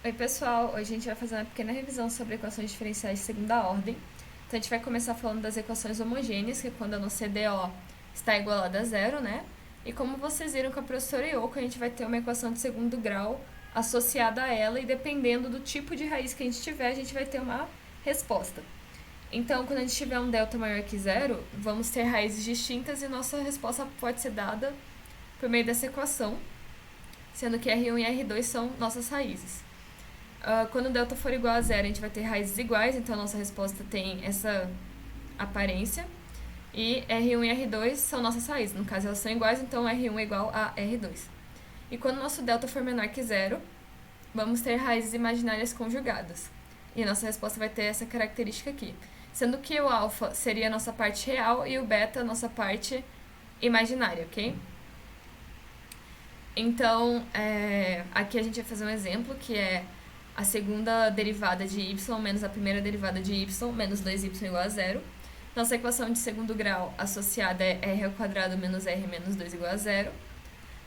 Oi pessoal, hoje a gente vai fazer uma pequena revisão sobre equações diferenciais de segunda ordem. Então a gente vai começar falando das equações homogêneas, que é quando a nossa EDO está igualada a zero, né? E como vocês viram com a professora Yoko, a gente vai ter uma equação de segundo grau associada a ela e dependendo do tipo de raiz que a gente tiver, a gente vai ter uma resposta. Então, quando a gente tiver um delta maior que zero, vamos ter raízes distintas e nossa resposta pode ser dada por meio dessa equação, sendo que R1 e R2 são nossas raízes. Quando o delta for igual a zero, a gente vai ter raízes iguais, então a nossa resposta tem essa aparência. E R1 e R2 são nossas raízes, no caso elas são iguais, então R1 é igual a R2. E quando o nosso delta for menor que zero, vamos ter raízes imaginárias conjugadas. E a nossa resposta vai ter essa característica aqui. Sendo que o alfa seria a nossa parte real e o beta a nossa parte imaginária, ok? Então, aqui a gente vai fazer um exemplo que é a segunda derivada de y menos a primeira derivada de y menos 2y igual a zero. Nossa equação de segundo grau associada é r ao quadrado menos r menos 2 igual a zero.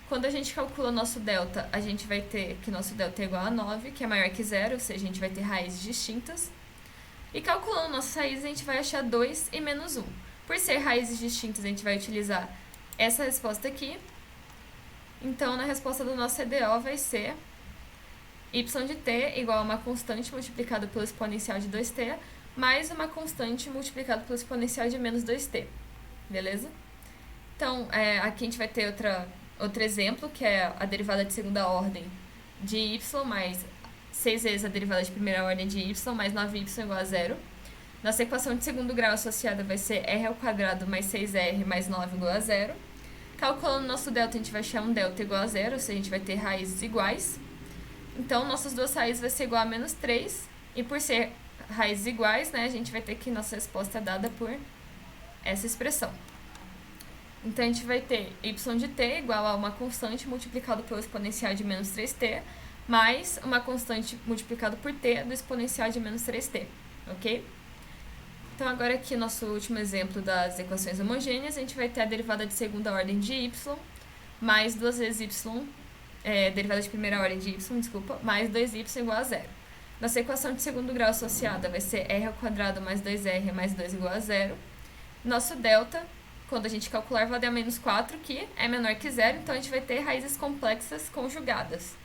Quando a gente calcula o nosso delta, a gente vai ter que nosso delta é igual a 9, que é maior que zero, ou seja, a gente vai ter raízes distintas. E calculando nossas raízes, a gente vai achar 2 e menos 1. Por ser raízes distintas, a gente vai utilizar essa resposta aqui. Então, na resposta do nosso EDO vai ser y de t igual a uma constante multiplicada pelo exponencial de 2t, mais uma constante multiplicada pelo exponencial de menos 2t. Beleza? Então, aqui a gente vai ter outro exemplo, que é a derivada de segunda ordem de y mais 6 vezes a derivada de primeira ordem de y mais 9y igual a zero. Nossa equação de segundo grau associada vai ser r ao quadrado mais 6r mais 9 igual a zero. Calculando nosso delta, a gente vai achar um delta igual a zero, ou seja, a gente vai ter raízes iguais. Então, nossas duas raízes vai ser igual a menos 3. E por ser raízes iguais, né, a gente vai ter que nossa resposta é dada por essa expressão. Então, a gente vai ter y de t igual a uma constante multiplicado pelo exponencial de menos 3t, mais uma constante multiplicado por t do exponencial de menos 3t, ok? Então, agora aqui, nosso último exemplo das equações homogêneas, a gente vai ter a derivada de segunda ordem de y, mais 2 vezes y, derivada de primeira ordem de y, desculpa, mais 2y igual a zero. Nossa equação de segundo grau associada vai ser r ao quadrado mais 2r mais 2 igual a zero. Nosso delta, quando a gente calcular, vai dar menos 4, que é menor que zero, então a gente vai ter raízes complexas conjugadas.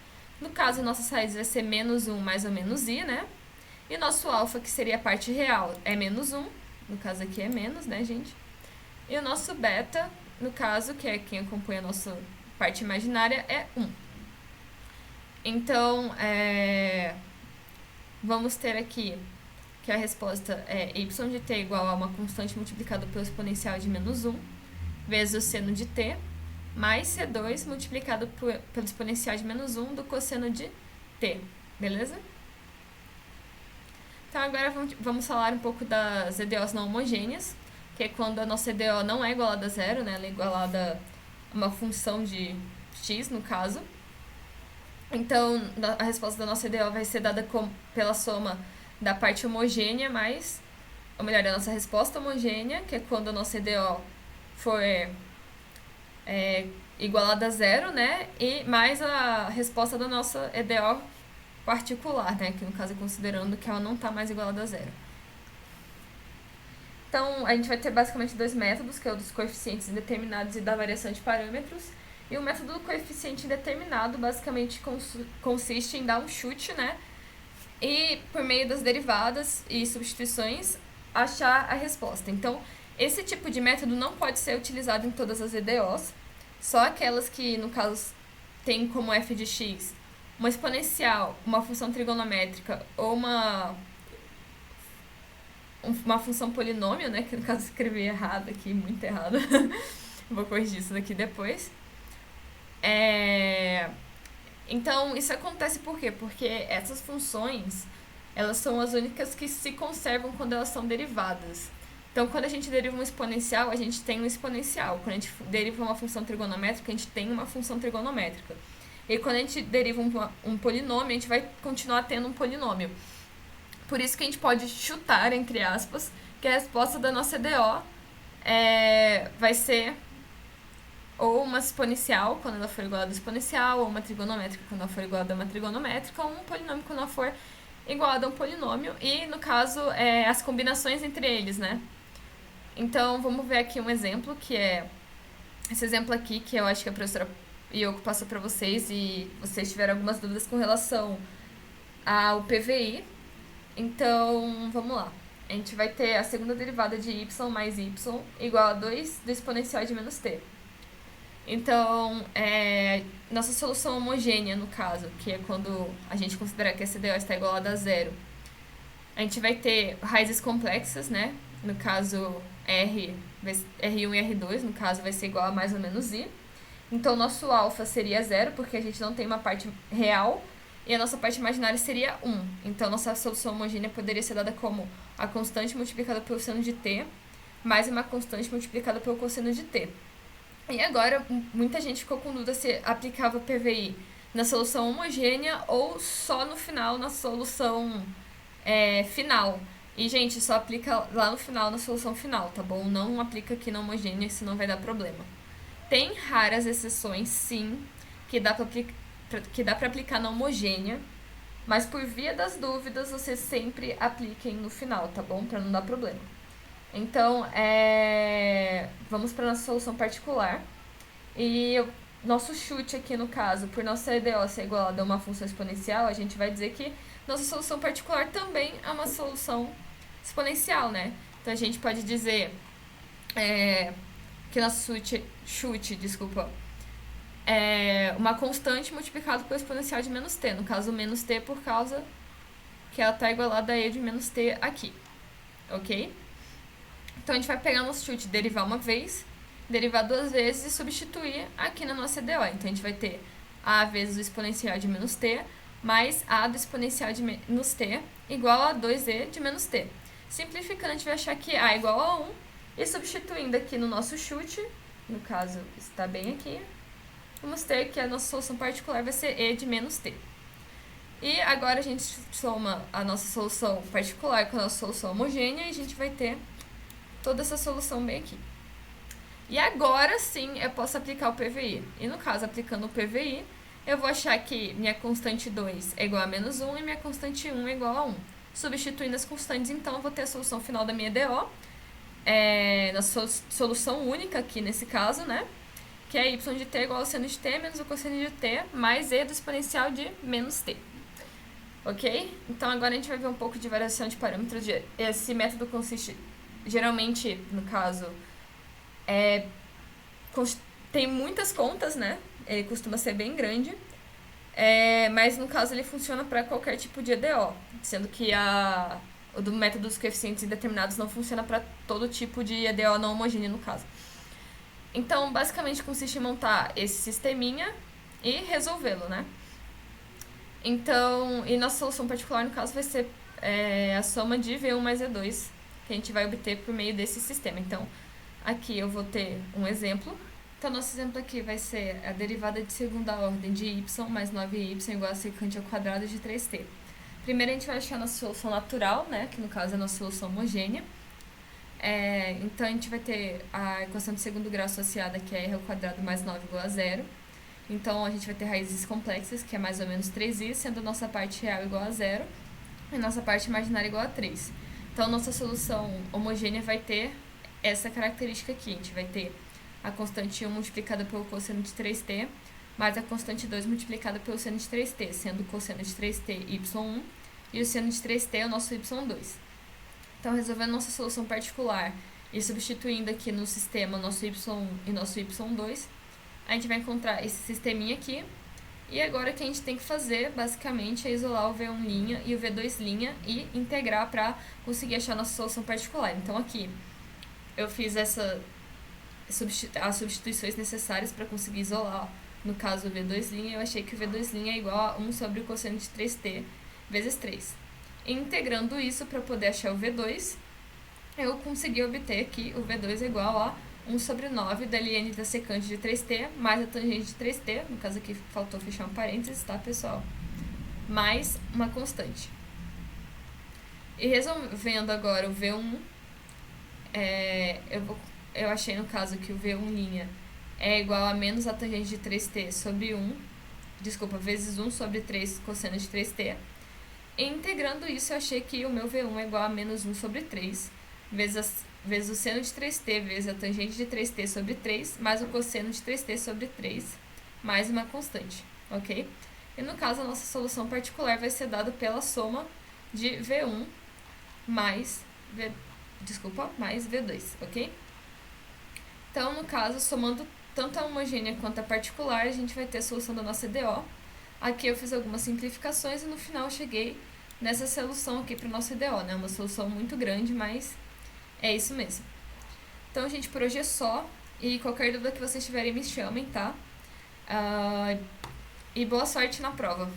No caso, nossas raízes vai ser menos 1 mais ou menos i, né? E nosso alfa, que seria a parte real, é menos 1. No caso aqui é menos, né, gente? E o nosso beta, no caso, que é quem acompanha a nossa parte imaginária, é 1. Então, vamos ter aqui que a resposta é y de t igual a uma constante multiplicada pelo exponencial de menos 1, vezes o seno de t, mais C2 multiplicado pelo exponencial de menos 1 do cosseno de t. Beleza? Então, agora vamos falar um pouco das EDOs não homogêneas, que é quando a nossa EDO não é igualada a zero, né? Ela é igualada a uma função de x, no caso. Então, a resposta da nossa EDO vai ser dada pela soma da parte homogênea mais, ou melhor, a nossa resposta homogênea, que é quando a nossa EDO for igualada a zero, né? E mais a resposta da nossa EDO particular, né? Que no caso é considerando que ela não está mais igualada a zero. Então, a gente vai ter basicamente dois métodos, que é o dos coeficientes indeterminados e da variação de parâmetros. E o método do coeficiente indeterminado basicamente consiste em dar um chute, né? E por meio das derivadas e substituições, achar a resposta. Então, esse tipo de método não pode ser utilizado em todas as EDOs, só aquelas que, no caso, tem como f de x uma exponencial, uma função trigonométrica ou uma função polinômio, né? Que no caso escrevi errado aqui, muito errado. Vou corrigir isso daqui depois. Então, isso acontece por quê? Porque essas funções, elas são as únicas que se conservam quando elas são derivadas. Então, quando a gente deriva um exponencial, a gente tem um exponencial. Quando a gente deriva uma função trigonométrica, a gente tem uma função trigonométrica. E quando a gente deriva um polinômio, a gente vai continuar tendo um polinômio. Por isso que a gente pode chutar, entre aspas, que a resposta da nossa EDO vai ser ou uma exponencial quando ela for igual a uma exponencial, ou uma trigonométrica quando ela for igual a uma trigonométrica, ou um polinômio quando ela for igual a um polinômio, e no caso, as combinações entre eles, né? Então, vamos ver aqui um exemplo, que é esse exemplo aqui, que eu acho que a professora Yoko passou para vocês, e vocês tiveram algumas dúvidas com relação ao PVI. Então, vamos lá. A gente vai ter a segunda derivada de y mais y igual a 2 do exponencial de menos t. Então, nossa solução homogênea, no caso, que é quando a gente considerar que essa DO está igualada a zero, a gente vai ter raízes complexas, né? No caso, R1 e R2, no caso, vai ser igual a mais ou menos I. Então, nosso alfa seria zero, porque a gente não tem uma parte real, e a nossa parte imaginária seria 1. Então, nossa solução homogênea poderia ser dada como a constante multiplicada pelo seno de t, mais uma constante multiplicada pelo cosseno de t. E agora, muita gente ficou com dúvida se aplicava o PVI na solução homogênea ou só no final, na solução final. E, gente, só aplica lá no final, na solução final, tá bom? Não aplica aqui na homogênea, senão vai dar problema. Tem raras exceções, sim, que dá pra aplicar na homogênea, mas por via das dúvidas, vocês sempre apliquem no final, tá bom? Pra não dar problema. Então, vamos para nossa solução particular. E nosso chute aqui, no caso, por nossa EDO ser igual a uma função exponencial, a gente vai dizer que nossa solução particular também é uma solução exponencial, né? Então, a gente pode dizer que nosso chute, é uma constante multiplicada pelo exponencial de menos t. No caso, menos t por causa que ela está igualada a e de menos t aqui. Ok? Então, a gente vai pegar nosso chute, derivar uma vez, derivar duas vezes e substituir aqui na nossa EDO. Então, a gente vai ter a vezes o exponencial de menos t mais a do exponencial de menos t igual a 2e de menos t. Simplificando, a gente vai achar que a é igual a 1 e substituindo aqui no nosso chute, no caso está bem aqui, vamos ter que a nossa solução particular vai ser e de menos t. E agora a gente soma a nossa solução particular com a nossa solução homogênea e a gente vai ter toda essa solução bem aqui. E agora sim eu posso aplicar o PVI. E no caso, aplicando o PVI, eu vou achar que minha constante 2 é igual a menos 1 e minha constante 1 é igual a 1. Substituindo as constantes, então, eu vou ter a solução final da minha DO, na solução única aqui nesse caso, né? Que é y de t igual ao seno de t menos o cosseno de t mais e do exponencial de menos t. Ok? Então, agora a gente vai ver um pouco de variação de parâmetros. Esse método consiste, geralmente, no caso, tem muitas contas, né? Ele costuma ser bem grande. Mas, no caso, ele funciona para qualquer tipo de EDO, sendo que o do método dos coeficientes indeterminados não funciona para todo tipo de EDO não homogêneo, no caso. Então, basicamente, consiste em montar esse sisteminha e resolvê-lo, né? Então, e nossa solução particular, no caso, vai ser a soma de V1 mais V2, que a gente vai obter por meio desse sistema. Então, aqui eu vou ter um exemplo. Então, nosso exemplo aqui vai ser a derivada de segunda ordem de y mais 9y igual a secante ao quadrado de 3t. Primeiro, a gente vai achar a nossa solução natural, né? Que no caso é a nossa solução homogênea. Então, a gente vai ter a equação de segundo grau associada, que é r ao quadrado mais 9 igual a zero. Então, a gente vai ter raízes complexas, que é mais ou menos 3i, sendo nossa parte real igual a zero e nossa parte imaginária igual a 3. Então, nossa solução homogênea vai ter essa característica aqui. A gente vai ter a constante 1 multiplicada pelo cosseno de 3t, mais a constante 2 multiplicada pelo seno de 3t, sendo o cosseno de 3t y1 e o seno de 3t é o nosso y2. Então, resolvendo nossa solução particular e substituindo aqui no sistema nosso y1 e nosso y2, a gente vai encontrar esse sisteminha aqui. E agora o que a gente tem que fazer, basicamente, é isolar o V1' e o V2' e integrar para conseguir achar nossa solução particular. Então, aqui eu fiz as substituições necessárias para conseguir isolar, no caso, o V2', eu achei que o V2' é igual a 1 sobre o cosseno de 3t vezes 3. E integrando isso para poder achar o V2, eu consegui obter que o V2 é igual a 1 sobre 9 da ln da secante de 3t mais a tangente de 3t, no caso aqui faltou fechar um parênteses, tá, pessoal? Mais uma constante. E resolvendo agora o V1, eu achei no caso que o V1' é igual a menos a tangente de 3t sobre 1, vezes 1 sobre 3 cosseno de 3t. E integrando isso, eu achei que o meu V1 é igual a menos 1 sobre 3, vezes o seno de 3t, vezes a tangente de 3t sobre 3, mais o cosseno de 3t sobre 3, mais uma constante, ok? E no caso, a nossa solução particular vai ser dada pela soma de V1 mais mais V2, ok? Então, no caso, somando tanto a homogênea quanto a particular, a gente vai ter a solução da nossa EDO. Aqui eu fiz algumas simplificações e no final eu cheguei nessa solução aqui para o nosso EDO, né? Uma solução muito grande, mas é isso mesmo. Então, gente, por hoje é só. E qualquer dúvida que vocês tiverem, me chamem, tá? E boa sorte na prova.